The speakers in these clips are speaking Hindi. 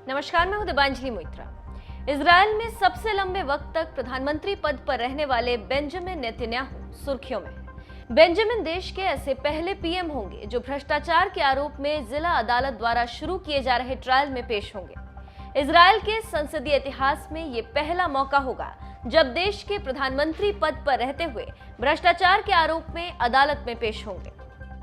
नमस्कार, मैं हूं दिबांजलि मोइत्रा। इजरायल में सबसे लंबे वक्त तक प्रधानमंत्री पद पर रहने वाले बेंजामिन नेतन्याहू सुर्खियों में हैं। बेंजामिन देश के ऐसे पहले पीएम होंगे जो भ्रष्टाचार के आरोप में जिला अदालत द्वारा शुरू किए जा रहे ट्रायल में पेश होंगे। इजरायल के संसदीय इतिहास में ये पहला मौका होगा जब देश के प्रधानमंत्री पद पर रहते हुए भ्रष्टाचार के आरोप में अदालत में पेश होंगे।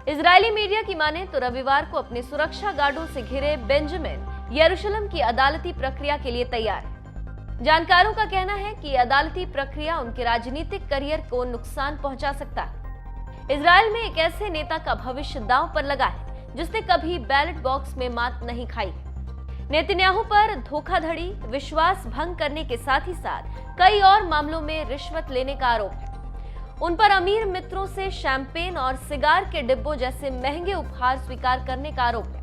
इजरायली मीडिया की माने तो रविवार को अपने सुरक्षा गार्डों से घिरे बेंजामिन यरूशलेम की अदालती प्रक्रिया के लिए तैयार है। जानकारों का कहना है कि अदालती प्रक्रिया उनके राजनीतिक करियर को नुकसान पहुंचा सकता है। इजरायल में एक ऐसे नेता का भविष्य दांव पर लगा है जिसने कभी बैलेट बॉक्स में मात नहीं खाई। नेतन्याहू पर धोखाधड़ी, विश्वास भंग करने के साथ ही साथ कई और मामलों में रिश्वत लेने का आरोप है। उन पर अमीर मित्रों से शैंपेन और सिगार के डिब्बों जैसे महंगे उपहार स्वीकार करने का आरोप है।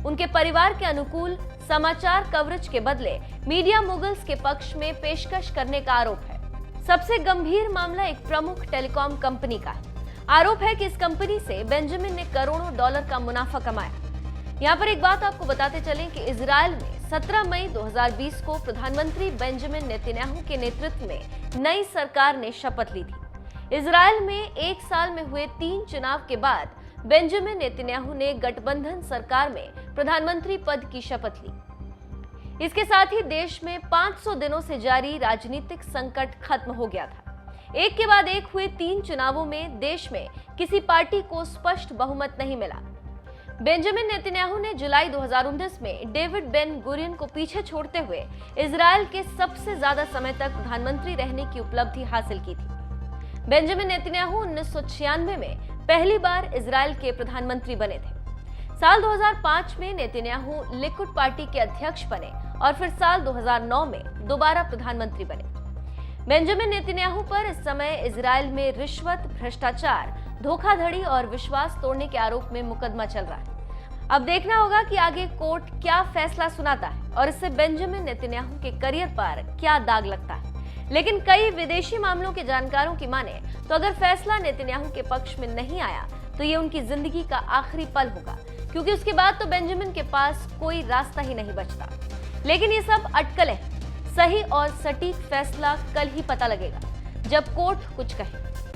उनके परिवार के अनुकूल समाचार कवरेज के बदले मीडिया मुगल्स के पक्ष में पेशकश करने का आरोप है। सबसे गंभीर मामला एक प्रमुख टेलीकॉम कंपनी का है। आरोप है कि इस कंपनी से बेंजामिन ने करोड़ों डॉलर का मुनाफा कमाया। यहाँ पर एक बात आपको बताते चलें कि इजरायल में 17 मई 2020 को प्रधानमंत्री बेंजामिन नेतन्याहू के नेतृत्व में नई सरकार ने शपथ ली थी। इजरायल में एक साल में हुए 3 चुनाव के बाद बेंजामिन नेतन्याहू ने गठबंधन सरकार में प्रधानमंत्री पद की शपथ ली। इसके साथ ही देश में 500 दिनों से जारी राजनीतिक संकट खत्म हो गया था। एक के बाद एक हुए 3 चुनावों में देश में किसी पार्टी को स्पष्ट बहुमत नहीं मिला। बेंजामिन नेतन्याहू ने जुलाई 2019 में डेविड बेन गुरियन को पीछे छोड़ते हुए इजरायल के सबसे ज्यादा समय तक प्रधानमंत्री रहने की उपलब्धि हासिल की थी। बेंजामिन नेतन्याहू 1996 में पहली बार इजरायल के प्रधानमंत्री बने थे। साल 2005 में नेतन्याहू लिकुड पार्टी के अध्यक्ष बने और फिर साल 2009 में दोबारा प्रधानमंत्री बने। बेंजामिन नेतन्याहू पर इस समय इजरायल में रिश्वत, भ्रष्टाचार, धोखाधड़ी और विश्वास तोड़ने के आरोप में मुकदमा चल रहा है। अब देखना होगा कि आगे कोर्ट क्या फैसला सुनाता है और इससे बेंजामिन नेतन्याहू के करियर पर क्या दाग लगता है। लेकिन कई विदेशी मामलों के जानकारों की माने तो अगर फैसला नेतन्याहू के पक्ष में नहीं आया तो ये उनकी जिंदगी का आखिरी पल होगा, क्योंकि उसके बाद तो बेंजामिन के पास कोई रास्ता ही नहीं बचता। लेकिन ये सब अटकलें हैं। सही और सटीक फैसला कल ही पता लगेगा जब कोर्ट कुछ कहे।